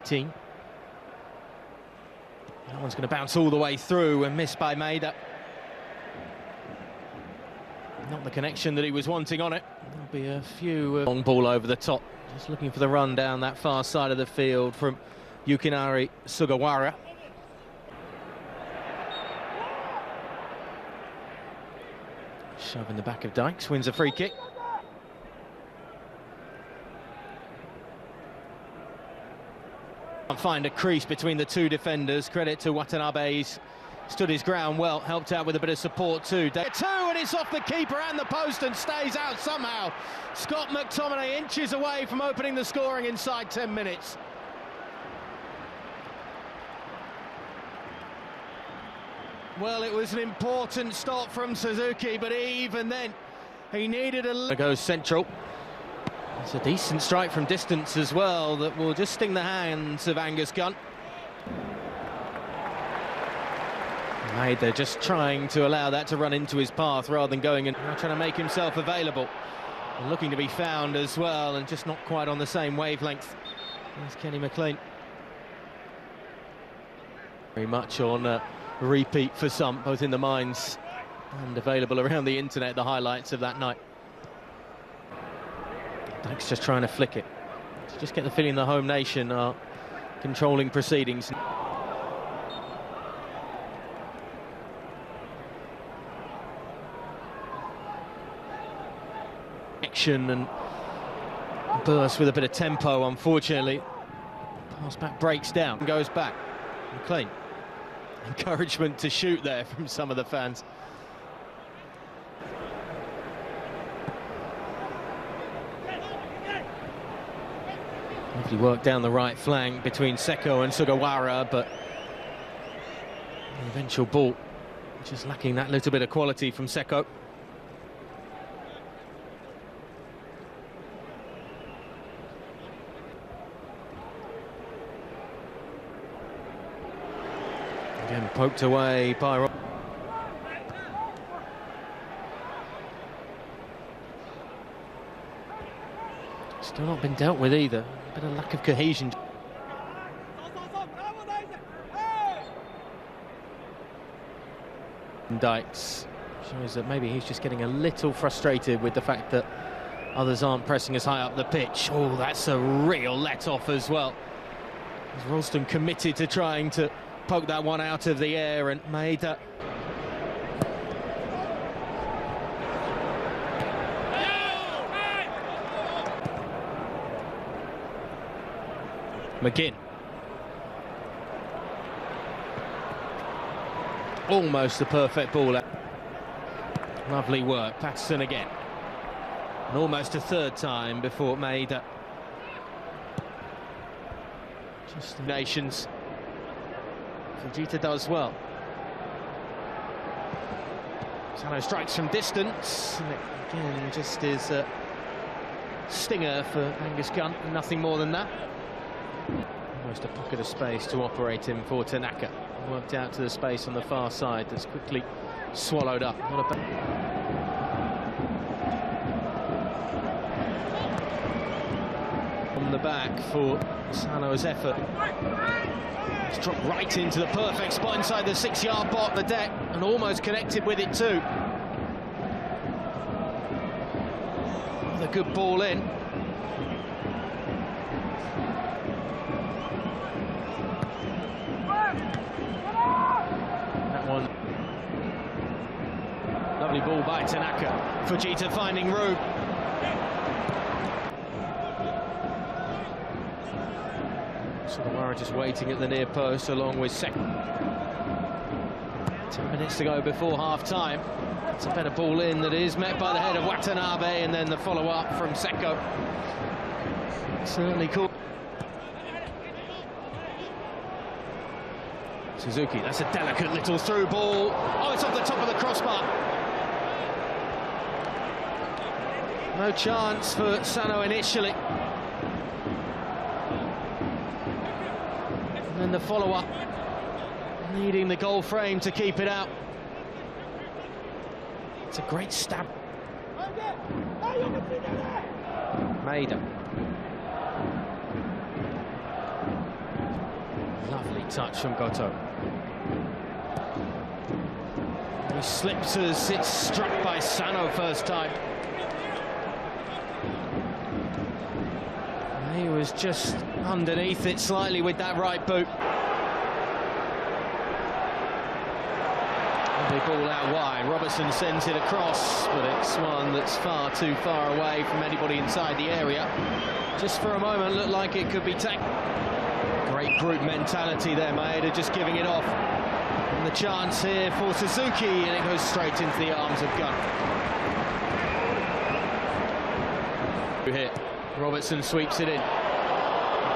18. That one's going to bounce all the way through and missed by Maeda. Not the connection that he was wanting on it. There'll be a few long ball over the top. Just looking for the run down that far side of the field from Yukinari Sugawara. Shove in the back of Dykes, wins a free kick. Can't find a crease between the two defenders. Credit to Watanabe, he's stood his ground well, helped out with a bit of support too. Two, and it's off the keeper and the post and stays out somehow. Scott McTominay inches away from opening the scoring inside 10 minutes. Well, it was an important stop from Suzuki, but even then, he needed a... Goes central. It's a decent strike from distance as well that will just sting the hands of Angus Gunn. They're just trying to allow that to run into his path rather than going and trying to make himself available. And looking to be found as well, and just not quite on the same wavelength as Kenny McLean. Very much on repeat for some, both in the minds and available around the internet, the highlights of that night. Dykes just trying to flick it. Just get the feeling the home nation are controlling proceedings. Action and burst with a bit of tempo, unfortunately. Pass back breaks down and goes back. McLean. Encouragement to shoot there from some of the fans. Lovely work down the right flank between Seko and Sugawara, but the eventual ball just lacking that little bit of quality from Seko. Again, poked away by... Still not been dealt with either. A bit of lack of cohesion. Dykes shows that maybe he's just getting a little frustrated with the fact that others aren't pressing as high up the pitch. Oh, that's a real let-off as well. Is Ralston committed to trying to poke that one out of the air, and Maeda McGinn almost the perfect ball. Lovely work, Patterson again, and almost a third time before Maeda. Just the nations. Fujita does well. Sano strikes from distance, and it again just is a stinger for Angus Gunn, nothing more than that. Almost a pocket of space to operate in for Tanaka. Worked out to the space on the far side that's quickly swallowed up. What a on the back for Sano's effort. It's dropped right into the perfect spot inside the 6-yard box of the deck, and almost connected with it too. Another good ball in. That one. Lovely ball by Tanaka. Fujita finding room. Sugawara just waiting at the near post along with Seko. 10 minutes to go before half-time. It's a better ball in that is met by the head of Watanabe, and then the follow-up from Seko. Certainly cool. Suzuki, that's a delicate little through ball. Oh, it's off the top of the crossbar. No chance for Sano initially. And then the follow-up, needing the goal frame to keep it out. It's a great stab. Maeda. touch from Goto. He slips as it's struck by Sano first time. He was just underneath it slightly with that right boot. The ball out wide. Robertson sends it across, but it's one that's far too far away from anybody inside the area. Just for a moment looked like it could be taken. Great group mentality there, Maeda, just giving it off. And the chance here for Suzuki, and it goes straight into the arms of Gunn. Here, Robertson sweeps it in.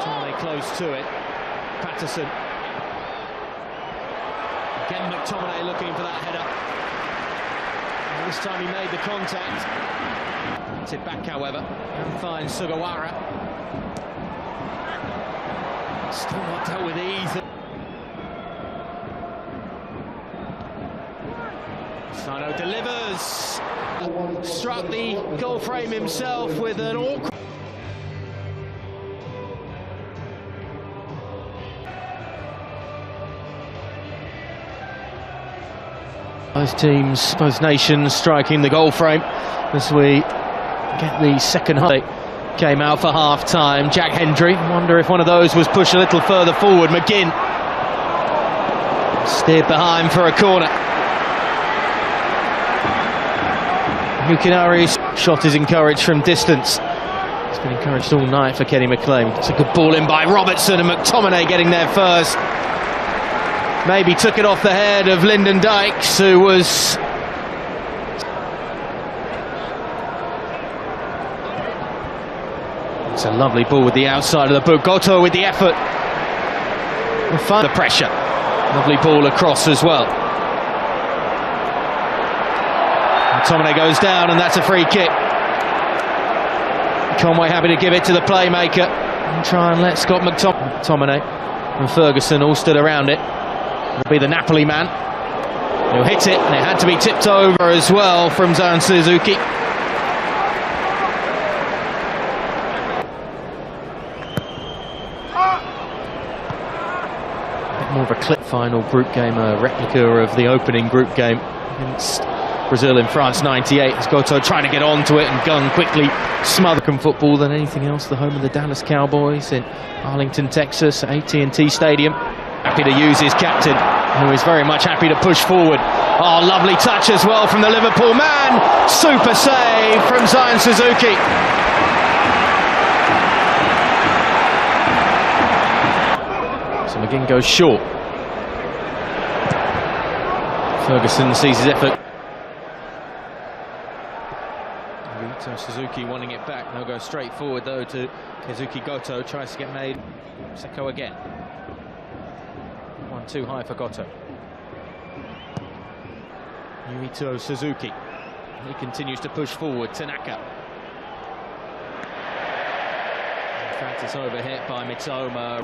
Tommy close to it. Patterson. Again, McTominay looking for that header. And this time he made the contact. Gets it back, however, and finds Sugawara. Still not dealt with ease. Sano delivers. Struck the goal frame himself with an awkward. Both teams, both nations striking the goal frame as we get the second half. Came out for half-time. Jack Hendry, wonder if one of those was pushed a little further forward. McGinn steered behind for a corner. Yukinari's shot is encouraged from distance. It's been encouraged all night for Kenny McLean. It's a good ball in by Robertson, and McTominay getting there first. Maybe took it off the head of Lyndon Dykes, who was... It's a lovely ball with the outside of the boot. Goto with the effort. And find the pressure. Lovely ball across as well. McTominay goes down, and that's a free kick. Conway happy to give it to the playmaker and try and let Scott McTominay and Ferguson all stood around it. Will be the Napoli man. He'll hit it, and it had to be tipped over as well from Zan Suzuki. A bit more of a clip. Final group game, a replica of the opening group game against Brazil in France '98. It's Goto trying to get onto it, and Gunn quickly smothered football than anything else. The home of the Dallas Cowboys in Arlington, Texas, at AT&T Stadium. Happy to use his captain, who is very much happy to push forward. Oh, lovely touch as well from the Liverpool man. Super save from Zion Suzuki. So McGinn goes short. Ferguson sees his effort. Suzuki wanting it back. They'll go straight forward though to Kazuki Goto. Tries to get made. Seko again. One too high for Goto. Yuito Suzuki. He continues to push forward. Tanaka. In fact, it's overhit by Mitoma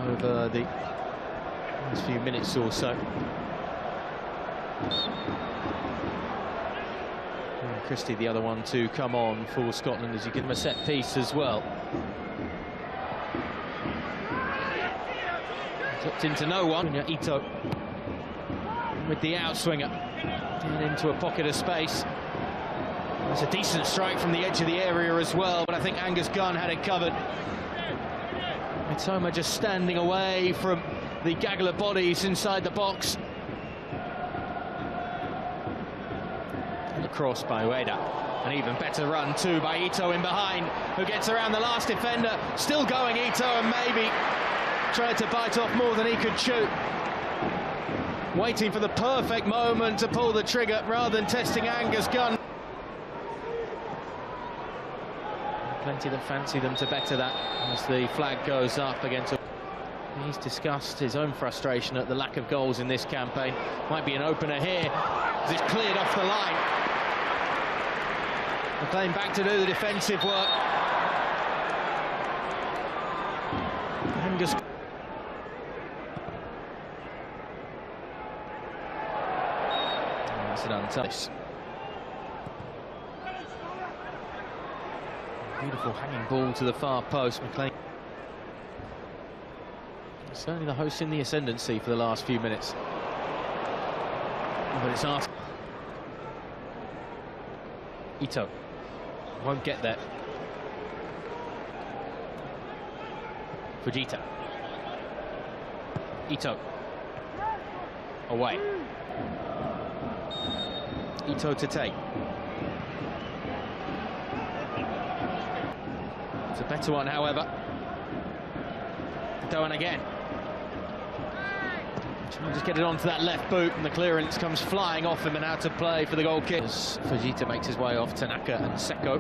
over the last few minutes or so. And Christie, the other one to come on for Scotland as you give him a set piece as well. Flipped into no one. Ito with the outswinger and into a pocket of space. There's a decent strike from the edge of the area as well, but I think Angus Gunn had it covered. Mitoma just standing away from the gaggle of bodies inside the box. And a cross by Ueda. An even better run too by Ito in behind, who gets around the last defender. Still going Ito, and maybe tried to bite off more than he could chew. Waiting for the perfect moment to pull the trigger rather than testing Angus Gunn. Plenty that fancy them to better that as the flag goes up against. He's discussed his own frustration at the lack of goals in this campaign. Might be an opener here as it's cleared off the line. They're playing back to do the defensive work. Angus. That's an untouched. Beautiful hanging ball to the far post. McLean Certainly the hosts in the ascendancy for the last few minutes. But it's asked. Ito won't get there. Fujita. Ito. Away. Ito to take. It's a better one, however. Doan again. Trying to just get it onto that left boot, and the clearance comes flying off him and out of play for the goal kick. As Fujita makes his way off Tanaka and Seko.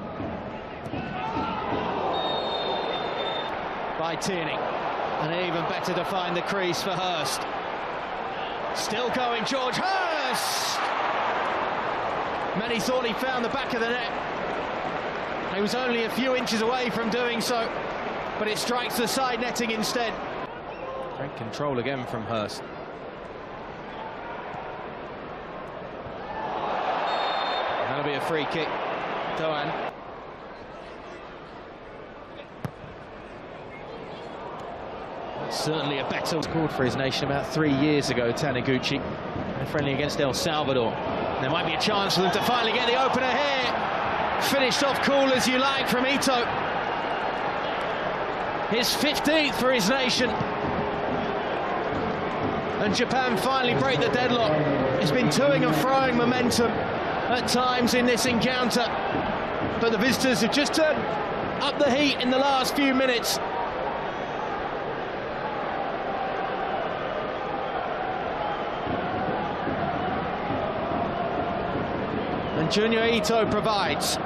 By Tierney. And even better to find the crease for Hurst. Still going, George Hurst! Many thought he found the back of the net. He was only a few inches away from doing so, but it strikes the side netting instead. Great control again from Hurst. That'll be a free kick. Doan. Certainly a better. Scored for his nation about 3 years ago, Taniguchi. They're friendly against El Salvador. There might be a chance for them to finally get the opener here. Finished off cool as you like from Ito. His 15th for his nation. And Japan finally break the deadlock. It's been toing and froing momentum at times in this encounter. But the visitors have just turned up the heat in the last few minutes. And Junior Ito provides.